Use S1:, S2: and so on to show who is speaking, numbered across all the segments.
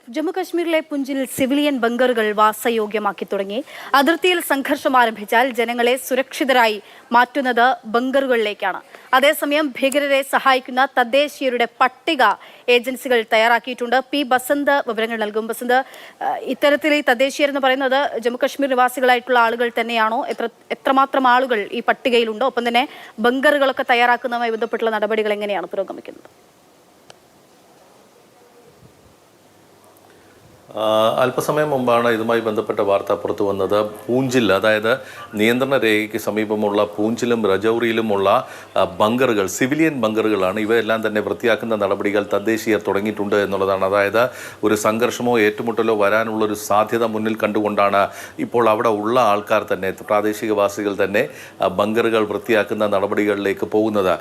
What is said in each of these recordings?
S1: ജമ്മുകശ്മീരിലെ പുഞ്ചിൽ സിവിലിയൻ ബങ്കറുകൾ വാസയോഗ്യമാക്കി തുടങ്ങി. അതിർത്തിയിൽ സംഘർഷം ആരംഭിച്ചാൽ ജനങ്ങളെ സുരക്ഷിതരായി മാറ്റുന്നത് ബങ്കറുകളിലേക്കാണ്. അതേസമയം ഭീകരരെ സഹായിക്കുന്ന തദ്ദേശീയരുടെ പട്ടിക ഏജൻസികൾ തയ്യാറാക്കിയിട്ടുണ്ട്. പി ബസന്ത് വിവരങ്ങൾ നൽകും. ബസന്ത്, ഇത്തരത്തിൽ ഈ തദ്ദേശീയർ എന്ന് പറയുന്നത് ജമ്മുകശ്മീർ നിവാസികളായിട്ടുള്ള ആളുകൾ തന്നെയാണോ? എത്രമാത്രം ആളുകൾ ഈ പട്ടികയിലുണ്ടോ? ഒപ്പം തന്നെ ബങ്കറുകളൊക്കെ തയ്യാറാക്കുന്നതുമായി ബന്ധപ്പെട്ടുള്ള നടപടികൾ എങ്ങനെയാണ് പുരോഗമിക്കുന്നത്?
S2: അല്പസമയം മുമ്പാണ് ഇതുമായി ബന്ധപ്പെട്ട വാർത്ത പുറത്തു വന്നത്. പൂഞ്ചിൽ, അതായത് നിയന്ത്രണ രേഖയ്ക്ക് സമീപമുള്ള പൂഞ്ചിലും രജൌരിയിലുമുള്ള ബങ്കറുകൾ, സിവിലിയൻ ബങ്കറുകളാണ്. ഇവയെല്ലാം തന്നെ വൃത്തിയാക്കുന്ന നടപടികൾ തദ്ദേശീയർ തുടങ്ങിയിട്ടുണ്ട് എന്നുള്ളതാണ്. അതായത് ഒരു സംഘർഷമോ ഏറ്റുമുട്ടലോ വരാനുള്ളൊരു സാധ്യത മുന്നിൽ കണ്ടുകൊണ്ടാണ് ഇപ്പോൾ അവിടെ ഉള്ള ആൾക്കാർ തന്നെ, പ്രാദേശികവാസികൾ തന്നെ ബങ്കറുകൾ വൃത്തിയാക്കുന്ന നടപടികളിലേക്ക് പോകുന്നത്.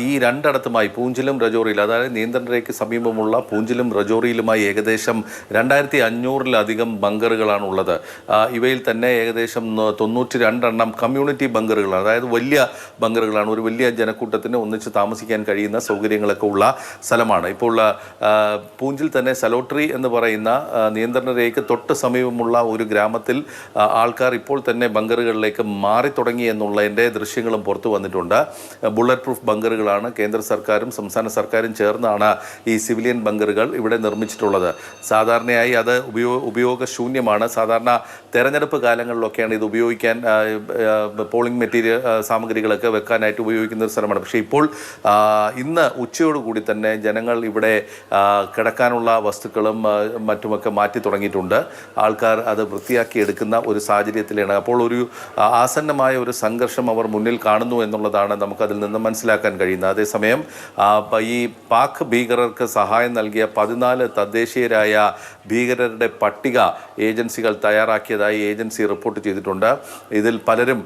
S2: ഈ രണ്ടിടത്തുമായി പൂഞ്ചിലും രജൌരിയിലും, അതായത് നിയന്ത്രണ രേഖയ്ക്ക് സമീപമുള്ള പൂഞ്ചിലും രജൌരിയിലുമായി ഏകദേശം 2500-ലധികം ബങ്കറുകളാണുള്ളത്. ഇവയിൽ തന്നെ ഏകദേശം 92 കമ്മ്യൂണിറ്റി ബങ്കറുകളാണ്. അതായത് വലിയ ബങ്കറുകളാണ്. ഒരു വലിയ ജനക്കൂട്ടത്തിന് ഒന്നിച്ച് താമസിക്കാൻ കഴിയുന്ന സൗകര്യങ്ങളൊക്കെ ഉള്ള സ്ഥലമാണ്. ഇപ്പോൾ പൂഞ്ചിൽ തന്നെ സലോട്രി എന്ന് പറയുന്ന നിയന്ത്രണ രേഖയ്ക്ക് തൊട്ട് സമീപമുള്ള ഒരു ഗ്രാമത്തിൽ ആൾക്കാർ ഇപ്പോൾ തന്നെ ബങ്കറുകളിലേക്ക് മാറി തുടങ്ങി എന്നുള്ളതിൻ്റെ ദൃശ്യങ്ങളും പുറത്തു വന്നിട്ടുണ്ട്. ബുള്ളറ്റ് പ്രൂഫ് ബങ്കറുകളാണ്. കേന്ദ്ര സർക്കാരും സംസ്ഥാന സർക്കാരും ചേർന്നാണ് ഈ സിവിലിയൻ ബങ്കറുകൾ ഇവിടെ നിർമ്മിച്ചിട്ടുള്ളത്. സാധാരണയായി അത് ഉപയോഗശൂന്യമാണ്. സാധാരണ തെരഞ്ഞെടുപ്പ് കാലങ്ങളിലൊക്കെയാണ് ഇത് ഉപയോഗിക്കാൻ, പോളിംഗ് മെറ്റീരിയൽ സാമഗ്രികളൊക്കെ വെക്കാനായിട്ട് ഉപയോഗിക്കുന്ന ഒരു സ്ഥലമാണ്. പക്ഷേ ഇപ്പോൾ ഇന്ന് ഉച്ചയോടുകൂടി തന്നെ ജനങ്ങൾ ഇവിടെ കിടക്കാനുള്ള വസ്തുക്കളും മറ്റുമൊക്കെ മാറ്റി തുടങ്ങിയിട്ടുണ്ട്. ആൾക്കാർ അത് വൃത്തിയാക്കി എടുക്കുന്ന ഒരു സാഹചര്യത്തിലാണ്. അപ്പോൾ ഒരു ആസന്നമായ ഒരു സംഘർഷം അവർ മുന്നിൽ കാണുന്നു എന്നുള്ളതാണ് നമുക്കതിൽ നിന്ന് മനസ്സിലാക്കാൻ കഴിയുന്നത്. അതേസമയം ഈ പാക് ഭീകരർക്ക് സഹായം നൽകിയ 14 തദ്ദേശീയരായ ഭീകരരുടെ പട്ടിക ഏജൻസികൾ തയ്യാറാക്കിയതായി ഏജൻസി റിപ്പോർട്ട് ചെയ്തിട്ടുണ്ട്. ഇതിൽ പലരും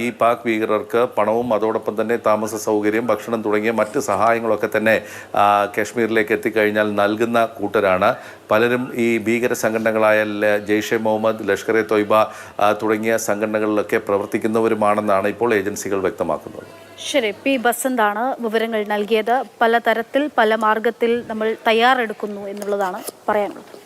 S2: ഈ പാക് ഭീകരർക്ക് പണവും അതോടൊപ്പം തന്നെ താമസ സൗകര്യം, ഭക്ഷണം തുടങ്ങിയ മറ്റ് സഹായങ്ങളൊക്കെ തന്നെ കാശ്മീരിലേക്ക് എത്തിക്കഴിഞ്ഞാൽ നൽകുന്ന കൂട്ടരാണ്. പലരും ഈ ഭീകര സംഘടനകളായ ജെയ്ഷെ മുഹമ്മദ്, ലഷ്കർ എ തൊയ്ബ തുടങ്ങിയ സംഘടനകളിലൊക്കെ പ്രവർത്തിക്കുന്നവരുമാണെന്നാണ് ഇപ്പോൾ ഏജൻസികൾ വ്യക്തമാക്കുന്നത്.
S1: ശരി, പി ബസന്താണ് വിവരങ്ങൾ നൽകിയത്. പലതരത്തിൽ പല മാർഗത്തിൽ നമ്മൾ തയ്യാറെടുക്കുന്നു എന്നുള്ളതാണ് പറയാനുള്ളത്.